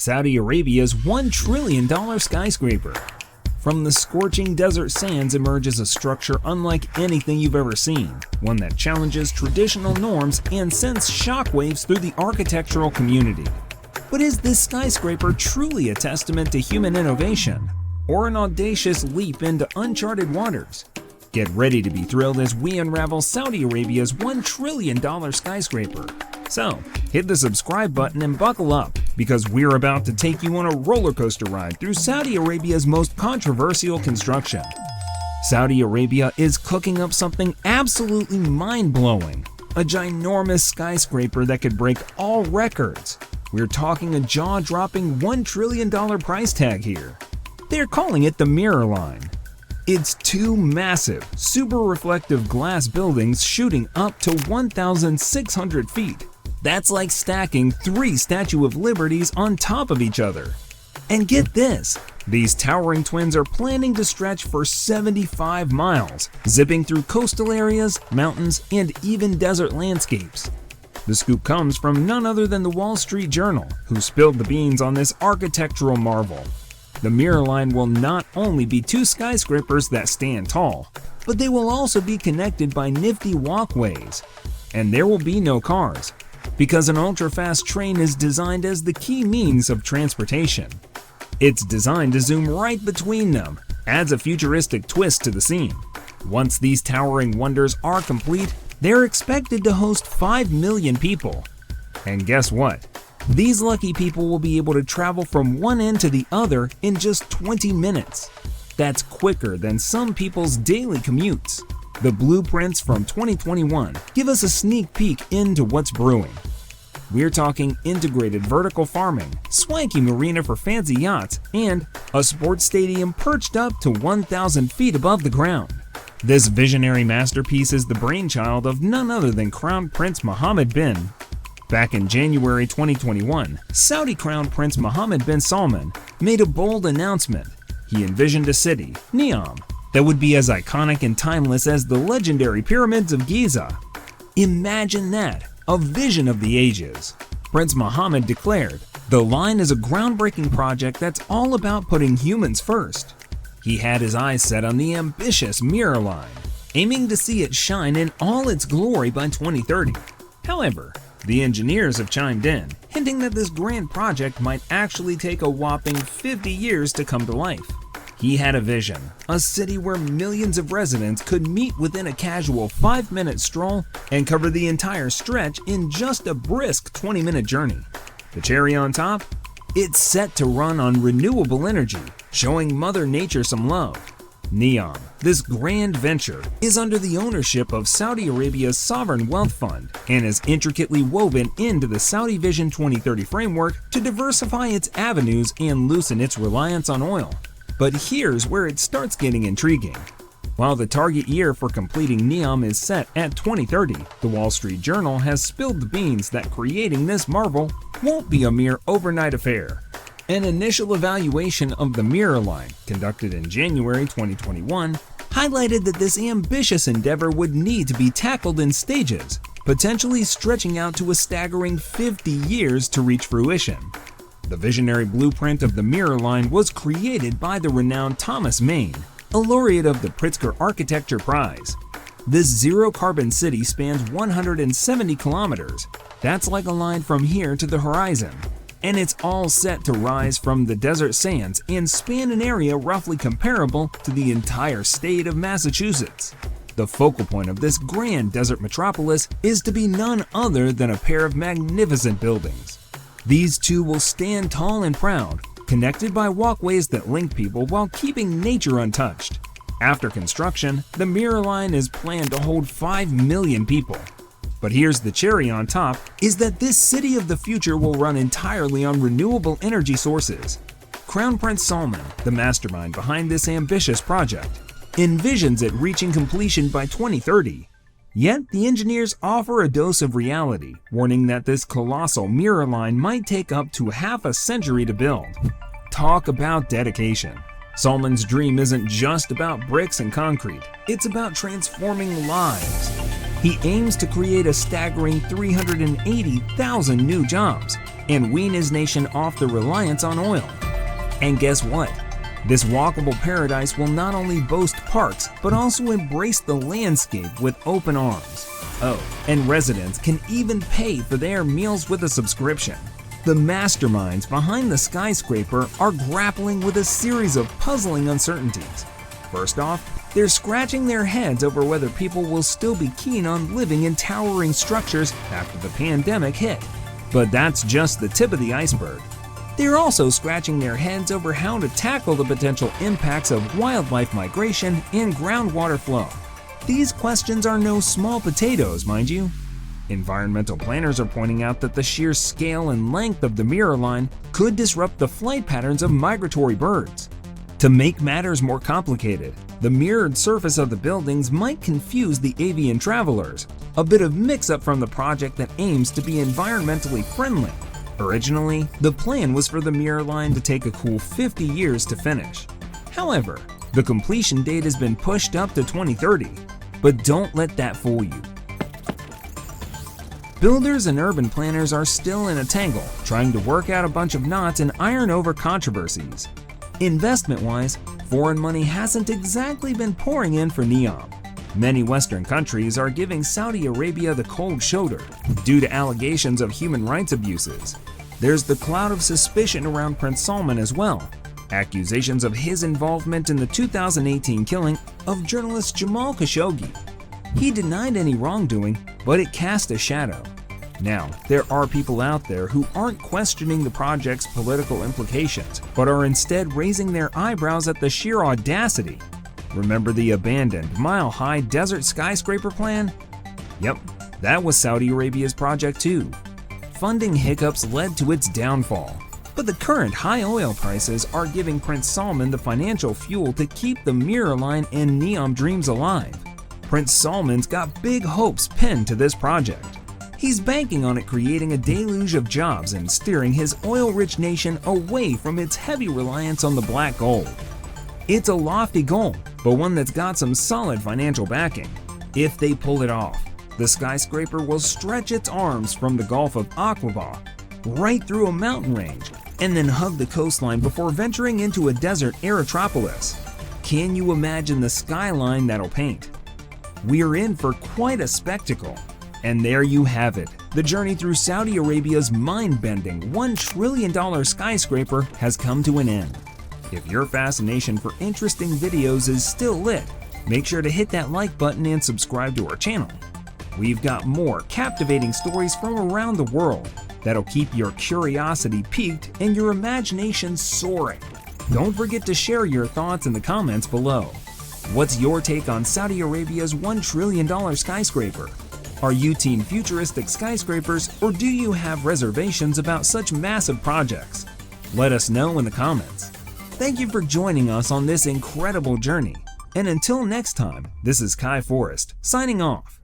Saudi Arabia's $1 trillion skyscraper. From the scorching desert sands emerges a structure unlike anything you've ever seen, one that challenges traditional norms and sends shockwaves through the architectural community. But is this skyscraper truly a testament to human innovation, or an audacious leap into uncharted waters? Get ready to be thrilled as we unravel Saudi Arabia's $1 trillion skyscraper. So, hit the subscribe button and buckle up, because we're about to take you on a roller coaster ride through Saudi Arabia's most controversial construction. Saudi Arabia is cooking up something absolutely mind-blowing, a ginormous skyscraper that could break all records. We're talking a jaw-dropping $1 trillion price tag here. They're calling it the Mirror Line. It's two massive, super reflective glass buildings shooting up to 1,600 feet. That's like stacking 3 Statue of Liberties on top of each other. And get this, these towering twins are planning to stretch for 75 miles, zipping through coastal areas, mountains, and even desert landscapes. The scoop comes from none other than the Wall Street Journal, who spilled the beans on this architectural marvel. The Mirror Line will not only be 2 skyscrapers that stand tall, but they will also be connected by nifty walkways. And there will be no cars, because an ultra-fast train is designed as the key means of transportation. It's designed to zoom right between them, adds a futuristic twist to the scene. Once these towering wonders are complete, they're expected to host 5 million people. And guess what? These lucky people will be able to travel from one end to the other in just 20 minutes. That's quicker than some people's daily commutes. The blueprints from 2021 give us a sneak peek into what's brewing. We're talking integrated vertical farming, swanky marina for fancy yachts, and a sports stadium perched up to 1,000 feet above the ground. This visionary masterpiece is the brainchild of none other than Crown Prince Mohammed bin. Back in January 2021, Saudi Crown Prince Mohammed bin Salman made a bold announcement. He envisioned a city, Neom, that would be as iconic and timeless as the legendary pyramids of Giza. Imagine that, a vision of the ages. Prince Mohammed declared, "The line is a groundbreaking project that's all about putting humans first." He had his eyes set on the ambitious Mirror Line, aiming to see it shine in all its glory by 2030. However, the engineers have chimed in, hinting that this grand project might actually take a whopping 50 years to come to life. He had a vision, a city where millions of residents could meet within a casual 5-minute stroll and cover the entire stretch in just a brisk 20-minute journey. The cherry on top? It's set to run on renewable energy, showing Mother Nature some love. Neom, this grand venture, is under the ownership of Saudi Arabia's Sovereign Wealth Fund and is intricately woven into the Saudi Vision 2030 framework to diversify its avenues and loosen its reliance on oil. But here's where it starts getting intriguing. While the target year for completing Neom is set at 2030, the Wall Street Journal has spilled the beans that creating this marvel won't be a mere overnight affair. An initial evaluation of the Mirror Line, conducted in January 2021, highlighted that this ambitious endeavor would need to be tackled in stages, potentially stretching out to a staggering 50 years to reach fruition. The visionary blueprint of the Mirror Line was created by the renowned Thomas Maine, a laureate of the Pritzker Architecture Prize. This zero-carbon city spans 170 kilometers. That's like a line from here to the horizon. And it's all set to rise from the desert sands and span an area roughly comparable to the entire state of Massachusetts. The focal point of this grand desert metropolis is to be none other than a pair of magnificent buildings. These two will stand tall and proud, connected by walkways that link people while keeping nature untouched. After construction, the Mirror Line is planned to hold 5 million people. But here's the cherry on top, is that this city of the future will run entirely on renewable energy sources. Crown Prince Salman, the mastermind behind this ambitious project, envisions it reaching completion by 2030. Yet the engineers offer a dose of reality, warning that this colossal Mirror Line might take up to half a century to build. Talk about dedication. Salman's dream isn't just about bricks and concrete, it's about transforming lives. He aims to create a staggering 380,000 new jobs and wean his nation off the reliance on oil. And guess what? This walkable paradise will not only boast parks, but also embrace the landscape with open arms. Oh, and residents can even pay for their meals with a subscription. The masterminds behind the skyscraper are grappling with a series of puzzling uncertainties. First off, they're scratching their heads over whether people will still be keen on living in towering structures after the pandemic hit. But that's just the tip of the iceberg. They're also scratching their heads over how to tackle the potential impacts of wildlife migration and groundwater flow. These questions are no small potatoes, mind you. Environmental planners are pointing out that the sheer scale and length of the mirror line could disrupt the flight patterns of migratory birds. To make matters more complicated, the mirrored surface of the buildings might confuse the avian travelers, a bit of mix-up from the project that aims to be environmentally friendly. Originally, the plan was for the mirror line to take a cool 50 years to finish. However, the completion date has been pushed up to 2030, but don't let that fool you. Builders and urban planners are still in a tangle, trying to work out a bunch of knots and iron over controversies. Investment-wise, foreign money hasn't exactly been pouring in for NEOM. Many Western countries are giving Saudi Arabia the cold shoulder due to allegations of human rights abuses. There's the cloud of suspicion around Prince Salman as well. Accusations of his involvement in the 2018 killing of journalist Jamal Khashoggi. He denied any wrongdoing, but it cast a shadow. Now, there are people out there who aren't questioning the project's political implications, but are instead raising their eyebrows at the sheer audacity. Remember the abandoned, mile-high desert skyscraper plan? Yep, that was Saudi Arabia's project too. Funding hiccups led to its downfall, but the current high oil prices are giving Prince Salman the financial fuel to keep the mirror line and NEOM dreams alive. Prince Salman's got big hopes pinned to this project. He's banking on it creating a deluge of jobs and steering his oil-rich nation away from its heavy reliance on the black gold. It's a lofty goal, but one that's got some solid financial backing. If they pull it off, the skyscraper will stretch its arms from the Gulf of Aqaba right through a mountain range and then hug the coastline before venturing into a desert aerotropolis. Can you imagine the skyline that'll paint? We're in for quite a spectacle. And there you have it. The journey through Saudi Arabia's mind-bending $1 trillion skyscraper has come to an end. If your fascination for interesting videos is still lit, make sure to hit that like button and subscribe to our channel. We've got more captivating stories from around the world that'll keep your curiosity piqued and your imagination soaring. Don't forget to share your thoughts in the comments below. What's your take on Saudi Arabia's $1 trillion skyscraper? Are you team futuristic skyscrapers, or do you have reservations about such massive projects? Let us know in the comments. Thank you for joining us on this incredible journey. And until next time, this is Kai Forrest, signing off.